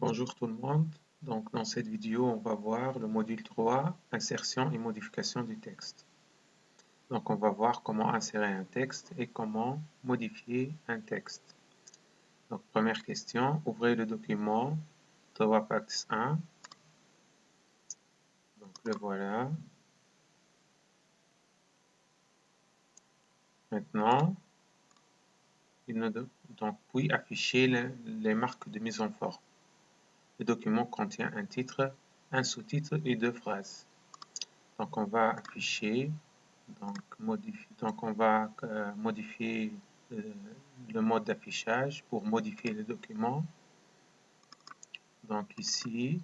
Bonjour tout le monde. Donc, dans cette vidéo, on va voir le module 3, insertion et modification du texte. Donc, on va voir comment insérer un texte et comment modifier un texte. Donc, première question, ouvrez le document 3 Pacts 1. Donc, le voilà. Maintenant, puis afficher les marques de mise en forme. Le document contient un titre, un sous-titre et 2 phrases. Donc, on va afficher. Donc on va modifier le mode d'affichage pour modifier le document. Donc ici,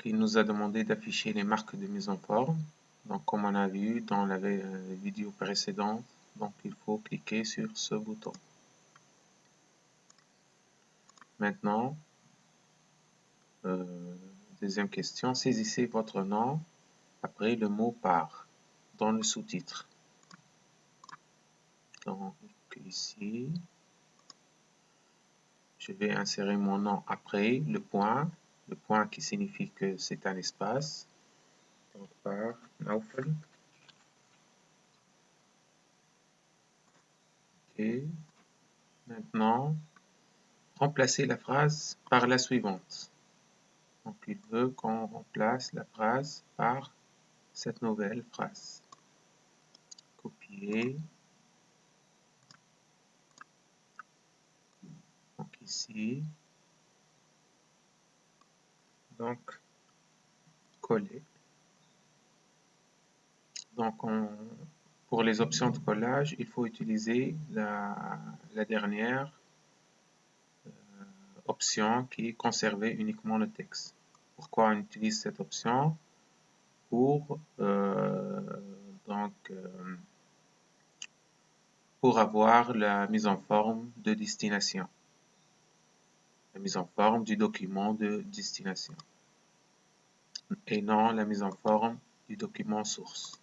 il nous a demandé d'afficher les marques de mise en forme. Donc comme on a vu dans la vidéo précédente, donc il faut cliquer sur ce bouton. Maintenant, deuxième question, saisissez votre nom après le mot par dans le sous-titre. Donc ici, je vais insérer mon nom après le point qui signifie que c'est un espace. Donc par Naufel. Et maintenant, remplacer la phrase par la suivante. Donc il veut qu'on remplace la phrase par cette nouvelle phrase. Copier. Donc ici. Donc coller. Donc pour les options de collage, il faut utiliser la dernière option qui est conserver uniquement le texte. Pourquoi on utilise cette option? Pour avoir la mise en forme de destination, la mise en forme du document de destination et non la mise en forme du document source.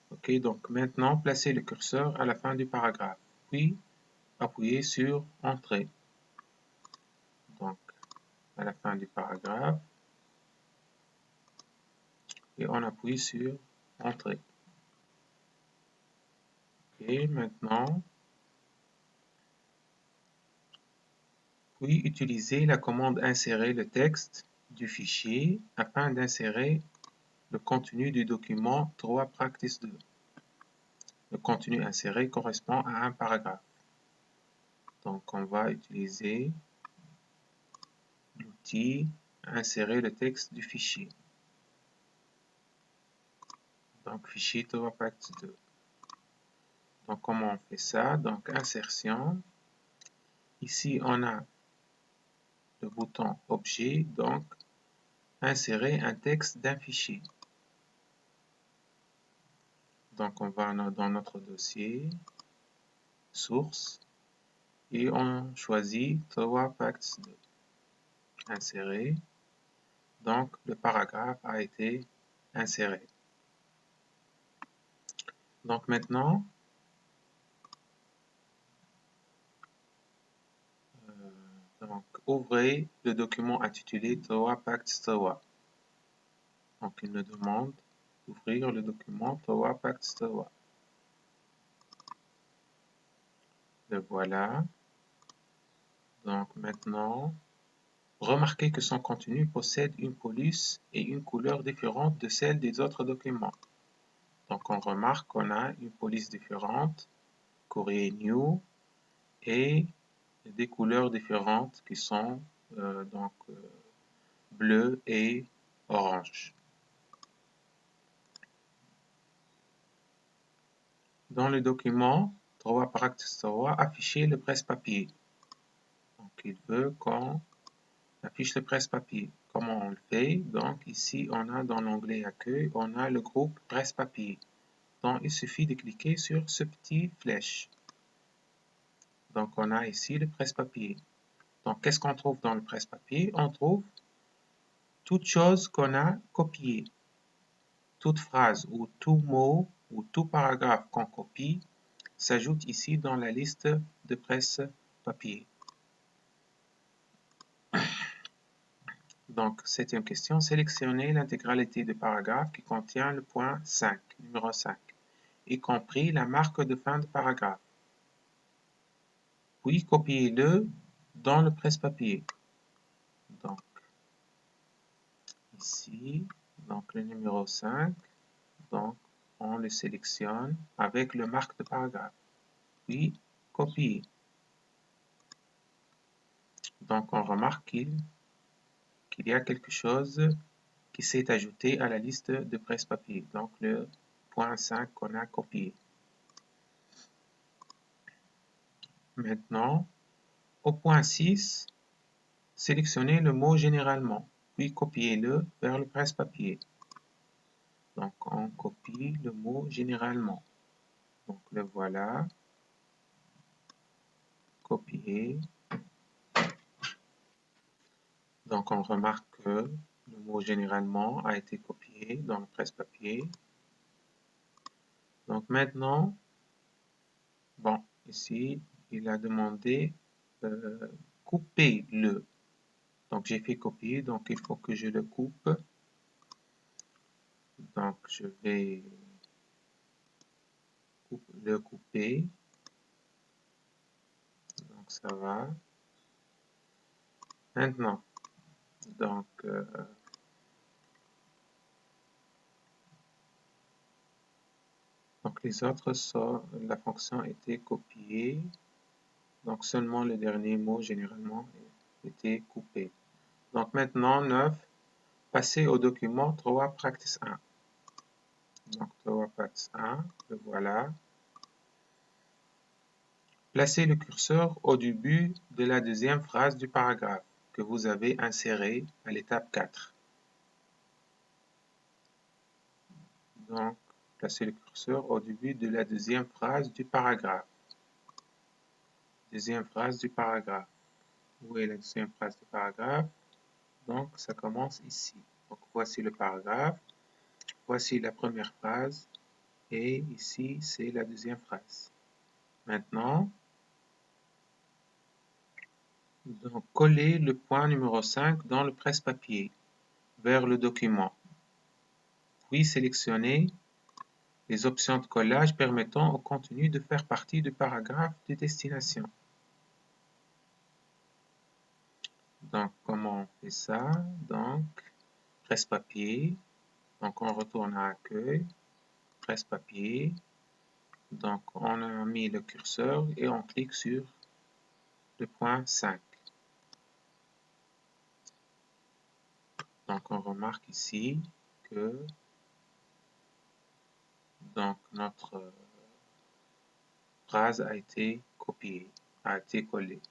Ok, donc maintenant placez le curseur à la fin du paragraphe, puis appuyez sur Entrée. Donc à la fin du paragraphe, et on appuie sur Entrée. Et maintenant, puis utilisez la commande Insérer le texte du fichier afin d'insérer le contenu du document 3 Practice 2. Le contenu inséré correspond à un paragraphe. Donc on va utiliser l'outil Insérer le texte du fichier. Donc fichier 3 Practice 2. Donc comment on fait ça? Donc insertion. Ici on a le bouton objet, donc insérer un texte d'un fichier. Donc on va dans notre dossier, source, et on choisit 3 Pacts 2. Insérer. Donc le paragraphe a été inséré. Donc maintenant, ouvrez le document intitulé 3 Pacts 3. Donc il me demande d'ouvrir le document 3 Pacts 3. Le voilà. Donc maintenant, remarquez que son contenu possède une police et une couleur différente de celle des autres documents. Donc on remarque qu'on a une police différente, courrier new, et des couleurs différentes qui sont bleu et orange. Dans le document 3 Practice 3, afficher le presse-papier. Donc il veut qu'on affiche le presse-papier. Comment on le fait? Donc ici on a dans l'onglet accueil, on a le groupe presse-papier. Donc il suffit de cliquer sur ce petit flèche. Donc on a ici le presse-papier. Donc qu'est-ce qu'on trouve dans le presse-papier? On trouve toute chose qu'on a copiée. Toute phrase ou tout mot ou tout paragraphe qu'on copie s'ajoute ici dans la liste de presse-papier. Donc, septième question, sélectionnez l'intégralité du paragraphe qui contient le point 5, numéro 5, y compris la marque de fin de paragraphe. Puis, copiez-le dans le presse-papier. Donc, ici, donc le numéro 5, donc on le sélectionne avec le marque de paragraphe. Puis, copier. Donc, on remarque qu'il y a quelque chose qui s'est ajouté à la liste de presse-papier. Donc, le point 5 qu'on a copié. Maintenant, au point 6, sélectionnez le mot généralement, puis copiez-le vers le presse-papier. Donc, on copie le mot généralement. Donc, le voilà. Copier. Donc, on remarque que le mot généralement a été copié dans le presse-papier. Donc, maintenant, bon, ici, il a demandé couper-le. Donc, j'ai fait copier, donc il faut que je le coupe. Donc, je vais le couper. Donc, ça va. Maintenant, donc, les autres sont, la fonction était copiée. Donc, seulement le dernier mot, généralement, était coupé. Donc, maintenant, 9, passer au document 3 Practice 1. Donc, 3 Practice 1, le voilà. Placez le curseur au début de la deuxième phrase du paragraphe que vous avez inséré à l'étape 4. Donc, placez le curseur au début de la deuxième phrase du paragraphe. Deuxième phrase du paragraphe. Où est la deuxième phrase du paragraphe? Donc, ça commence ici. Donc, voici le paragraphe. Voici la première phrase. Et ici, c'est la deuxième phrase. Maintenant, donc, collez le point numéro 5 dans le presse-papier vers le document. Puis, sélectionnez les options de collage permettant au contenu de faire partie du paragraphe de destination. Donc, comment on fait ça? Donc, presse-papier. Donc, on retourne à accueil. Presse-papier. Donc, on a mis le curseur et on clique sur le point 5. Donc, on remarque ici que donc, notre phrase a été copiée, a été collée.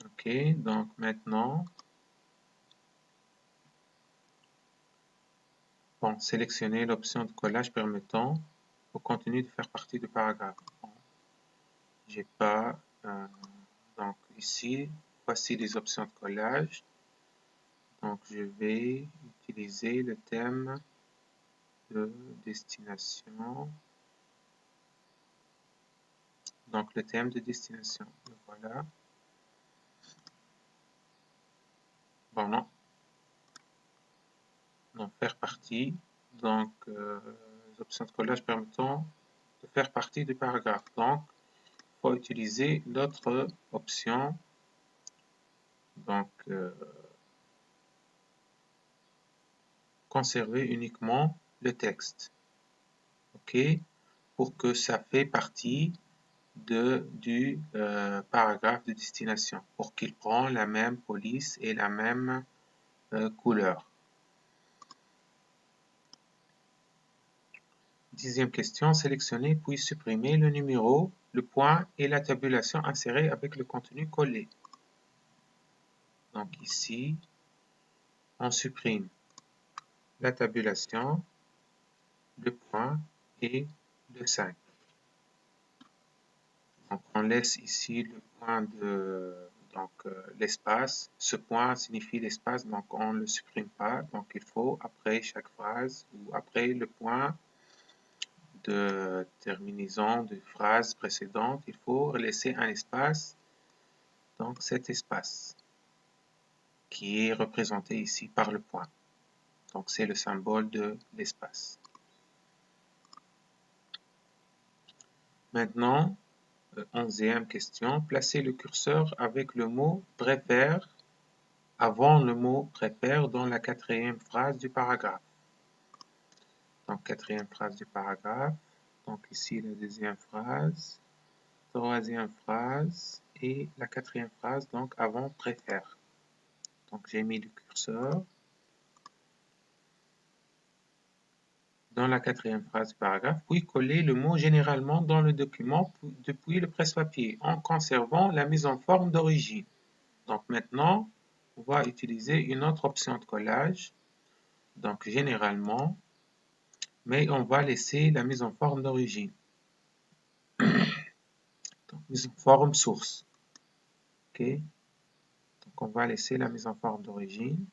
Ok, donc maintenant, bon, sélectionnez l'option de collage permettant au contenu de faire partie du paragraphe. Bon, j'ai pas, donc ici, voici les options de collage. Donc, je vais utiliser le thème de destination. Donc, le thème de destination. Voilà. Bon, non. Donc, faire partie. Donc, les options de collage permettant de faire partie du paragraphe. Donc, il faut utiliser l'autre option. Donc, conserver uniquement le texte. OK? Pour que ça fait partie du paragraphe de destination. Pour qu'il prenne la même police et la même couleur. Dixième question, sélectionnez puis supprimez le numéro, le point et la tabulation insérée avec le contenu collé. Donc ici, on supprime la tabulation, le point et le 5. Donc on laisse ici le point de l'espace. Ce point signifie l'espace, donc on ne le supprime pas. Donc il faut, après chaque phrase ou après le point de terminaison de phrase précédente, il faut laisser un espace, donc cet espace qui est représenté ici par le point. Donc, c'est le symbole de l'espace. Maintenant, 11e question, placez le curseur avec le mot « préfère » avant le mot « préfère » dans la 4e phrase du paragraphe. Donc, 4e phrase du paragraphe. Donc, ici, la 2e phrase, 3e phrase et la 4e phrase, donc avant « préfère ». Donc, j'ai mis le curseur dans la 4e phrase du paragraphe, puis coller le mot « généralement » dans le document depuis le presse-papier, en conservant la mise en forme d'origine. Donc maintenant, on va utiliser une autre option de collage, donc généralement, mais on va laisser la mise en forme d'origine. Donc, mise en forme source. OK. Donc, on va laisser la mise en forme d'origine.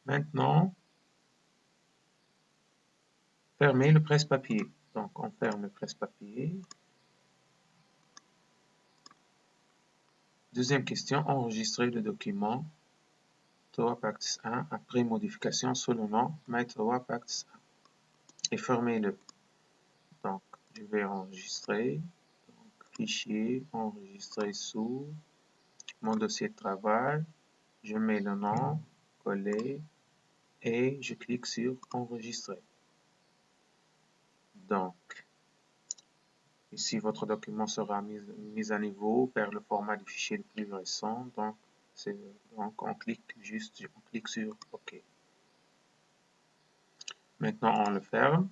Maintenant, fermer le presse-papier. Donc, on ferme le presse-papier. Deuxième question, enregistrer le document TOA Practice 1 après modification sous le nom MyTOA Practice 1 et fermez-le. Donc, je vais enregistrer. Donc, fichier, enregistrer sous mon dossier de travail. Je mets le nom, coller et je clique sur enregistrer. Donc, ici, votre document sera mis à niveau vers le format du fichier le plus récent. Donc, on clique sur OK. Maintenant, on le ferme.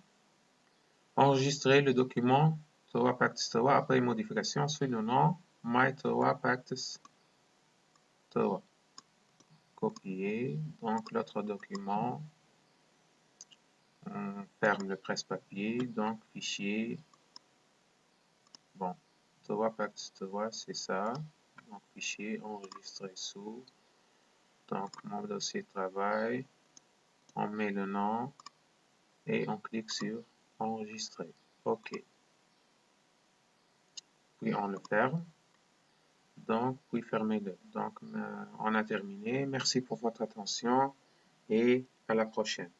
Enregistrer le document TOA Practice TOA après modification sous le nom MyTOA Practice TOA. Copier. Donc, l'autre document. On ferme le presse-papier. Donc, fichier. Bon, TOA Practice TOA, c'est ça. Donc, fichier enregistré sous. Donc, mon dossier de travail. On met le nom et on clique sur enregistrer. OK. Puis, on le ferme. Donc, puis fermez-le. Donc, on a terminé. Merci pour votre attention et à la prochaine.